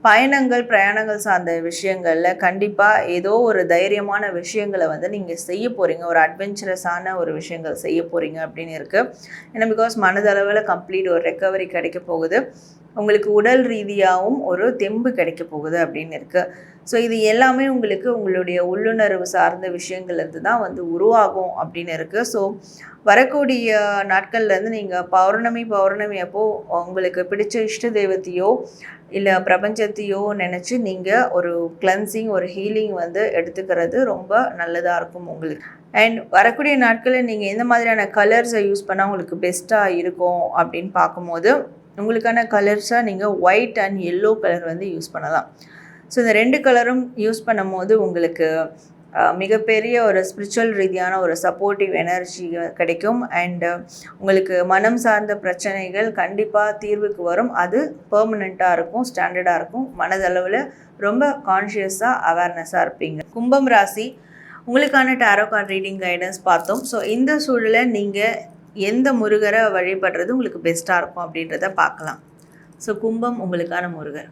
பயணங்கள் பிரயாணங்கள் சார்ந்த விஷயங்களில் கண்டிப்பாக ஏதோ ஒரு தைரியமான விஷயங்களை வந்து நீங்கள் செய்ய போகிறீங்க, ஒரு அட்வென்ச்சரஸான ஒரு விஷயங்கள் செய்ய போகிறீங்க அப்படின்னு இருக்குது. ஏன்னா பிகாஸ் மனதளவில் கம்ப்ளீட் ஒரு ரெக்கவரி கிடைக்க போகுது, உங்களுக்கு உடல் ரீதியாகவும் ஒரு தெம்பு கிடைக்க போகுது அப்படின்னு இருக்குது. ஸோ இது எல்லாமே உங்களுக்கு உங்களுடைய உள்ளுணர்வு சார்ந்த விஷயங்கள்லேருந்து தான் வந்து உருவாகும் அப்படின்னு இருக்குது. ஸோ வரக்கூடிய நாட்கள்லேருந்து நீங்கள் பௌர்ணமி அப்போது உங்களுக்கு பிடிச்ச இஷ்ட தெய்வத்தையோ இல்லை பிரபஞ்சத்தையோ நினச்சி நீங்கள் ஒரு கிளென்சிங் ஒரு ஹீலிங் வந்து எடுத்துக்கிறது ரொம்ப நல்லதாக இருக்கும் உங்களுக்கு. அண்ட் வரக்கூடிய நாட்களில் நீங்கள் எந்த மாதிரியான கலர்ஸை யூஸ் பண்ணால் உங்களுக்கு பெஸ்ட்டாக இருக்கும் அப்படின்னு பார்க்கும்போது உங்களுக்கான கலர்ஸாக நீங்கள் ஒயிட் அண்ட் எல்லோ கலர் வந்து யூஸ் பண்ணலாம். ஸோ இந்த 2 கலரும் யூஸ் பண்ணும் போது உங்களுக்கு மிகப்பெரிய ஒரு ஸ்பிரிச்சுவல் ரீதியான ஒரு சப்போர்ட்டிவ் எனர்ஜி கிடைக்கும். அண்டு உங்களுக்கு மனம் சார்ந்த பிரச்சனைகள் கண்டிப்பாக தீர்வுக்கு வரும். அது பெர்மனெண்ட்டாக இருக்கும், ஸ்டாண்டர்டாக இருக்கும். மனதளவில் ரொம்ப கான்ஷியஸாக அவேர்னஸாக இருப்பீங்க. கும்பம் ராசி, உங்களுக்கான டாரோ கார்ட் ரீடிங் கைடன்ஸ் பார்த்தோம். ஸோ இந்த சூழலில் நீங்கள் எந்த முருகரை வழிபடுறது உங்களுக்கு பெஸ்ட்டாக இருக்கும் அப்படின்றத பார்க்கலாம். ஸோ கும்பம் உங்களுக்கான முருகர்.